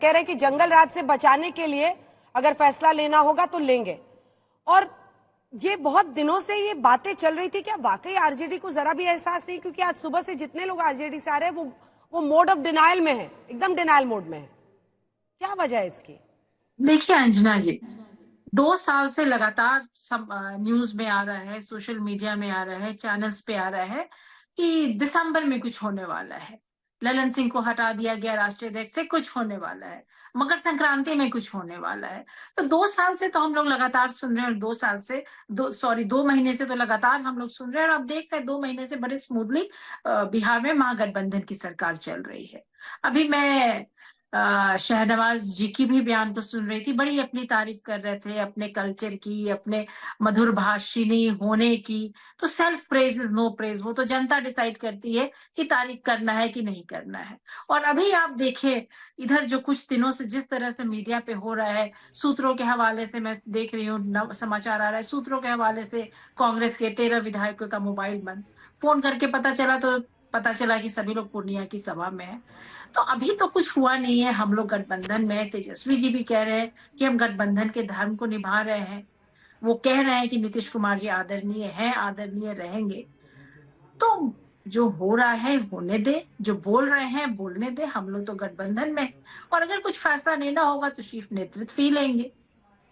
कह रहे हैं कि जंगल राज से बचाने के लिए अगर फैसला लेना होगा तो लेंगे। और ये बहुत दिनों से ये बातें चल रही थी। क्या वाकई आरजेडी को जरा भी एहसास नहीं? क्योंकि आज सुबह से जितने लोग आरजेडी से आ रहे हैं वो मोड ऑफ डिनायल में है, एकदम डिनायल मोड में है। क्या वजह है इसकी? देखिए अंजना जी, 2 साल से लगातार सब न्यूज में आ रहा है, सोशल मीडिया में आ रहा है, चैनल्स पे आ रहा है कि दिसंबर में कुछ होने वाला है, ललन सिंह को हटा दिया गया राष्ट्रीय अध्यक्ष से, कुछ होने वाला है, मकर संक्रांति में कुछ होने वाला है। तो 2 साल से तो हम लोग लगातार सुन रहे हैं, और 2 साल से 2 महीने से तो लगातार हम लोग सुन रहे हैं, और अब देख रहे हैं 2 महीने से बड़े स्मूथली बिहार में महागठबंधन की सरकार चल रही है। अभी मैं शहनवाज जी की भी बयान को सुन रही थी, बड़ी अपनी तारीफ कर रहे थे अपने कल्चर की, अपने मधुर भाषिणी होने की। तो self praise is no praise, वो तो जनता डिसाइड करती है कि तारीफ करना है कि नहीं करना है। और अभी आप देखिए इधर जो कुछ दिनों से जिस तरह से मीडिया पे हो रहा है, सूत्रों के हवाले से मैं देख रही हूँ, समाचार आ रहा है सूत्रों के हवाले से कांग्रेस के 13 विधायकों का मोबाइल बंद, फोन करके पता चला कि सभी लोग पूर्णिया की सभा में है। तो अभी तो कुछ हुआ नहीं है, हम लोग गठबंधन में। तेजस्वी जी भी कह रहे हैं कि हम गठबंधन के धर्म को निभा रहे हैं, वो कह रहे हैं कि नीतीश कुमार जी आदरणीय हैं, आदरणीय रहेंगे। तो जो हो रहा है होने दे, जो बोल रहे हैं बोलने दे, हम लोग तो गठबंधन में। और अगर कुछ फैसला लेना होगा तो शीर्ष नेतृत्व ही लेंगे।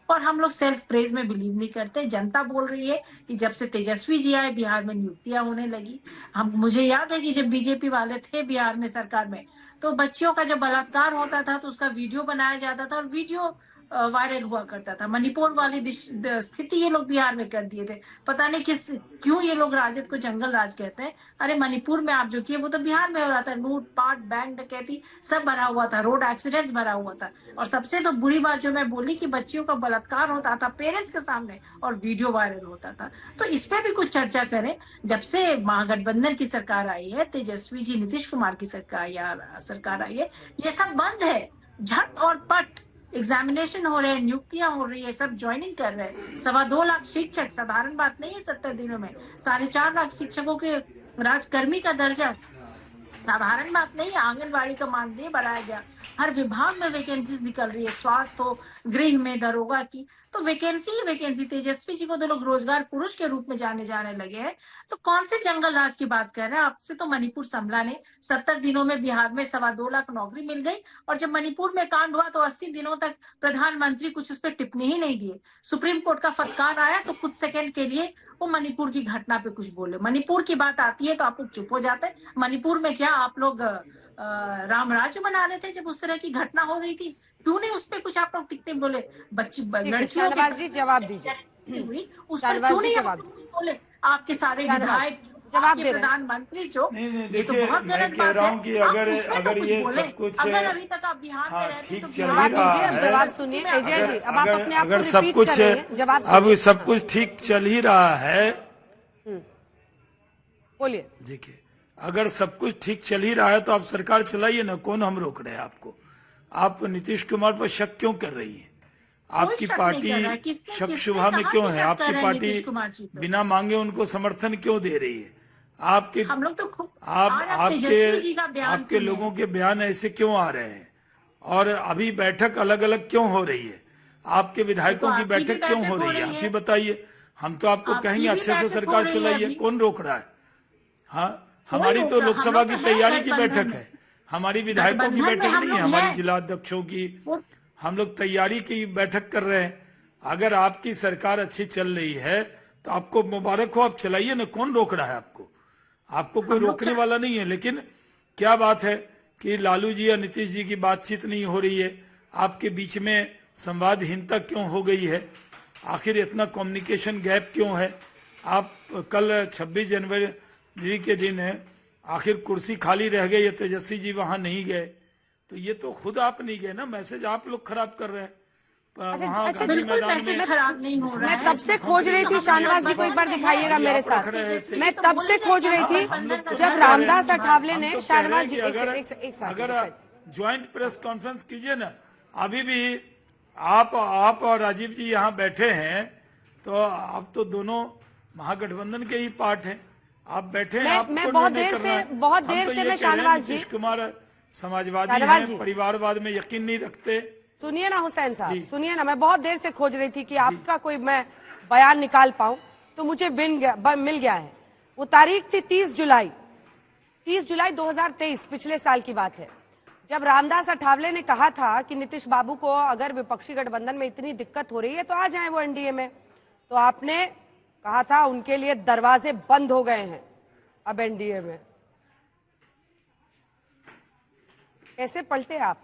और हम लोग सेल्फ प्रेज में बिलीव नहीं करते। जनता बोल रही है कि जब से तेजस्वी जी आए बिहार में नियुक्तियां होने लगी। मुझे याद है कि जब बीजेपी वाले थे बिहार में सरकार में, तो बच्चियों का जब बलात्कार होता था तो उसका वीडियो बनाया जाता था, और वीडियो वायरल हुआ करता था। मणिपुर वाली स्थिति ये लोग बिहार में कर दिए थे। पता नहीं क्यों ये लोग राजद को जंगल राज कहते हैं। अरे मणिपुर में आप जो किए वो तो बिहार में हो रहा था। लूट पाट, बैंक डकैती सब भरा हुआ था, रोड एक्सीडेंट्स भरा हुआ था। और सबसे तो बुरी बात जो मैं बोली कि बच्चियों का बलात्कार होता था पेरेंट्स के सामने और वीडियो वायरल होता था। तो इस पे भी कुछ चर्चा करें। जब से महागठबंधन की सरकार आई है, तेजस्वी जी नीतीश कुमार की सरकार आई है, ये सब बंद है। झट और पट एग्जामिनेशन हो रहे हैं, नियुक्तियां हो रही है, सब ज्वाइनिंग कर रहे हैं। 2.25 लाख शिक्षक, साधारण बात नहीं है 70 दिनों में। 4.5 लाख शिक्षकों के राजकर्मी का दर्जा साधारण बात नहीं है। आंगनबाड़ी का मानदेय बढ़ाया गया, हर विभाग में वैकेंसीज निकल रही है, स्वास्थ्य हो, गृह में, दरोगा की, तो वैकेंसी ही वैकेंसी। तेजस्वी जी को तो लोग रोजगार पुरुष के रूप में जाने लगे हैं। तो कौन से जंगल राज की बात कर रहे हैं? आपसे तो मणिपुर समला ने 70 दिनों में बिहार में 2.25 लाख नौकरी मिल गई। और जब मणिपुर में कांड हुआ तो 80 दिनों तक प्रधानमंत्री कुछ उस पर टिप्पणी ही नहीं दिए। सुप्रीम कोर्ट का फटकार आया तो कुछ सेकंड के लिए वो मणिपुर की घटना पे कुछ बोले। मणिपुर की बात आती है तो आप लोग चुप हो जाते हैं। मणिपुर में क्या आप लोग राम राज्य बना रहे थे जब उस तरह की घटना हो रही थी? क्यों नहीं उस पर कुछ आप लोग टिकते बोले? लड़कियों जी जवाब दीजिए हुई उस पर क्यों नहीं आप लोग बोले? आपके सारे विधायक, जवाब दे प्रधानमंत्री जो, ये तो बहुत गलत बात है कि अगर ये सब कुछ अगर अभी तक आप बिहार में रहते तो जवाब दीजिए। अब जवाब सुनिए अजय जी, अब आप अपने आप को सब कुछ जवाब अब सब कुछ ठीक चल ही रहा है। बोलिए। देखिए, अगर सब कुछ ठीक चल ही रहा है तो आप सरकार चलाइए ना, कौन हम रोक रहे हैं आपको? आप नीतीश कुमार पर शक क्यों कर रही है? आपकी पार्टी शक शुभा में क्यों है? आपकी पार्टी बिना मांगे उनको समर्थन क्यों दे रही है? आपके हम लोग तो आपके लोगों के बयान ऐसे क्यों आ रहे हैं? और अभी बैठक अलग अलग क्यों हो रही है? आपके विधायकों की बैठक क्यों हो रही है? आप ही बताइए। हम तो आपको कहेंगे अच्छे से सरकार चलाइए, कौन रोक रहा है? हाँ, हमारी तो लोकसभा की तैयारी की बैठक है, हमारी विधायकों की बैठक नहीं है, हमारी जिला अध्यक्षों की। हम लोग तैयारी की बैठक कर रहे हैं। अगर आपकी सरकार अच्छी चल रही है तो आपको मुबारक हो, आप चलाइए ना, कौन रोक रहा है आपको? आपको कोई रोकने वाला नहीं है। लेकिन क्या बात है कि लालू जी या नीतीश जी की बातचीत नहीं हो रही है, आपके बीच में संवादहीनता क्यों हो गई है? आखिर इतना कम्युनिकेशन गैप क्यों है? आप कल 26 जनवरी के दिन है, आखिर कुर्सी खाली रह गई, तेजस्वी जी वहां नहीं गए, तो ये तो खुद आप नहीं गए ना, मैसेज आप लोग खराब कर रहे हैं। अच्छा, बिल्कुल मैसेज खराब नहीं हो रहा है। मैं तब से खोज रही थी, शाहनवाज जी को एक बार दिखाइएगा मेरे साथ। मैं तब से खोज रही थी जब रामदास अठावले ने, शाहनवाज जी एक साथ, अगर ज्वाइंट प्रेस कॉन्फ्रेंस कीजिए ना। अभी भी आप और राजीव जी यहाँ बैठे हैं, तो आप तो दोनों महागठबंधन के ही पार्ट हैं। आप बैठे हैं, मैं बहुत देर से मैं शाहनवाज जी, नीतीश कुमार समाजवादी शाहनवाज जी। हैं, परिवारवाद में यकीन नहीं रखते। सुनिए ना हुसैन साहब, जी। सुनिए ना, मैं बहुत देर से खोज रही थी कि आपका कोई मैं बयान निकाल पाऊं, तो मुझे मिल गया है। वो तारीख थी 30 जुलाई 2023, पिछले साल की बात है, जब रामदास अठावले ने कहा था कि नीतीश बाबू को अगर विपक्षी गठबंधन में इतनी दिक्कत हो रही है तो आ जाएं वो एनडीए में। तो आपने कहा था उनके लिए दरवाजे बंद हो गए हैं अब एनडीए में। कैसे पलटे आप?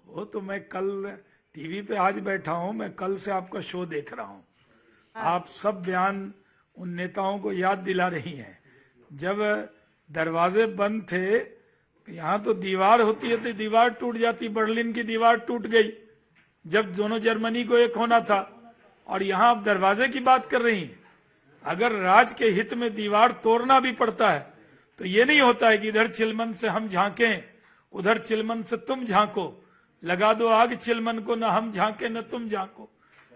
वो तो मैं कल टीवी पे आज बैठा हूं, मैं कल से आपका शो देख रहा हूं। आप सब बयान उन नेताओं को याद दिला रही हैं। जब दरवाजे बंद थे, यहाँ तो दीवार होती है तो दीवार टूट जाती, बर्लिन की दीवार टूट गई जब दोनों जर्मनी को एक होना था, और यहाँ आप दरवाजे की बात कर रही हैं। अगर राज के हित में दीवार तोड़ना भी पड़ता है तो ये नहीं होता है कि इधर चिलमन से हम झांकें, उधर चिलमन से तुम झांको, लगा दो आग चिलमन को, न हम झांके न तुम झांको।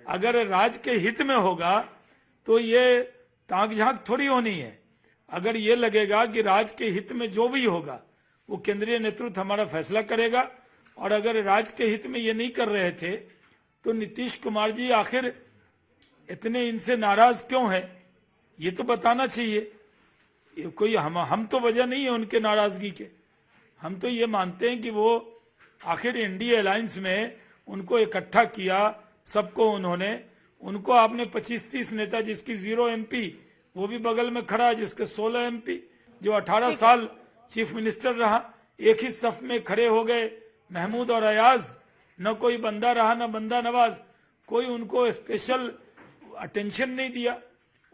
अगर राज के हित में होगा तो ये ताक झांक थोड़ी होनी है। अगर ये लगेगा कि राज के हित में जो भी होगा वो केंद्रीय नेतृत्व हमारा फैसला करेगा, और अगर राज के हित में ये नहीं कर रहे थे तो नीतीश कुमार जी आखिर इतने इनसे नाराज क्यों है, ये तो बताना चाहिए। ये कोई हम तो वजह नहीं है उनके नाराजगी के। हम तो ये मानते हैं कि वो आखिर एनडीए अलायंस में उनको इकट्ठा किया, सबको उनको आपने 25-30 नेता, जिसकी 0 MP, वो भी बगल में खड़ा है, जिसके 16 MP, जो 18 साल चीफ मिनिस्टर रहा, एक ही सफ में खड़े हो गए महमूद और अयाज। न कोई बंदा रहा न बंदा नवाज, कोई उनको स्पेशल अटेंशन नहीं दिया।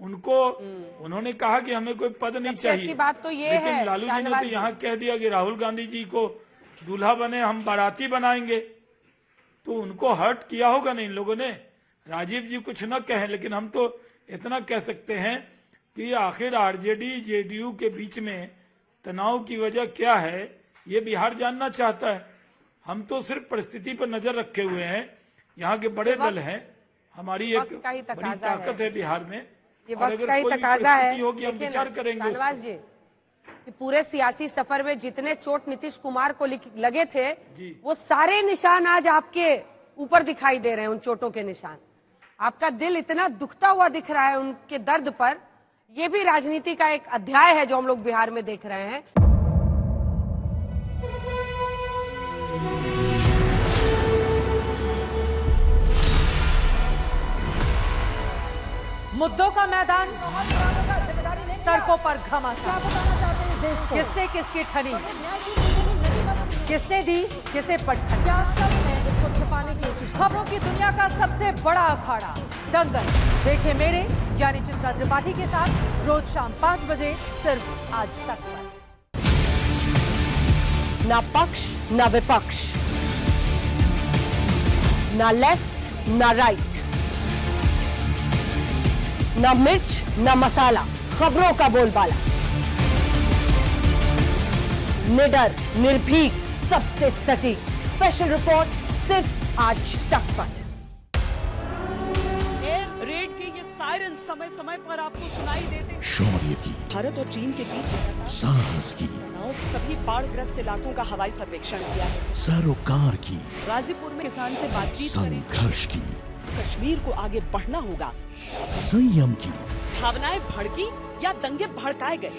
उन्होंने कहा कि हमें कोई पद नहीं चाहिए। अच्छी बात तो ये लेकिन है, लालू जी ने तो यहाँ कह दिया कि राहुल गांधी जी को दूल्हा बने, हम बाराती बनाएंगे। तो उनको हर्ट किया होगा ना इन लोगों ने। राजीव जी कुछ न कहें, लेकिन हम तो इतना कह सकते हैं कि आखिर आरजेडी जेडीयू के बीच में तनाव की वजह क्या है, ये बिहार जानना चाहता है। हम तो सिर्फ परिस्थिति पर नजर रखे हुए हैं। यहाँ के बड़े दल हैं, हमारी एक बड़ी ताकत है बिहार में। ये वक्त का ही तकाजा है। होगी हम विचार करेंगे। शाहनवाज जी, कि पूरे सियासी सफर में जितने चोट नीतीश कुमार को लगे थे, वो सारे निशान आज आपके ऊपर दिखाई दे रहे हैं, उन चोटों के निशान। आपका दिल इतना दुखता हुआ दिख रहा है उनके दर्द पर। ये भी राजनीति का एक अध्याय है जो हम लोग बिहार में देख रहे हैं। मुद्दों का मैदान, तर्कों पर घमासान, किससे किसकी ठनी, किसने दी किसे पटखनी, क्या सच है जिसको छिपाने की कोशिश। खबरों की दुनिया का सबसे बड़ा अखाड़ा दंगल देखे मेरे यानी चित्रा त्रिपाठी के साथ रोज शाम 5 बजे सिर्फ आज तक पर। ना पक्ष ना विपक्ष, ना लेफ्ट ना राइट, ना मिर्च ना मसाला, खबरों का बोलबाला, निडर निर्भीक सबसे सटीक स्पेशल रिपोर्ट सिर्फ आज तक पर। एयर रेड के ये सायरन समय समय पर आपको सुनाई देते। शौर्य की, भारत और चीन के बीच साहस की, सभी बाढ़ग्रस्त इलाकों का हवाई सर्वेक्षण किया है। सरोकार की, गाजीपुर में किसान से बातचीत करें। संघर्ष की, कश्मीर को आगे बढ़ना होगा। संयम की, भावनाएं भड़की या दंगे भड़काए गए।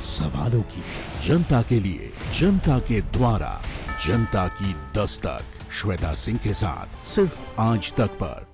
सवालों की, जनता के लिए, जनता के द्वारा, जनता की दस्तक। श्वेता सिंह के साथ सिर्फ आज तक पर।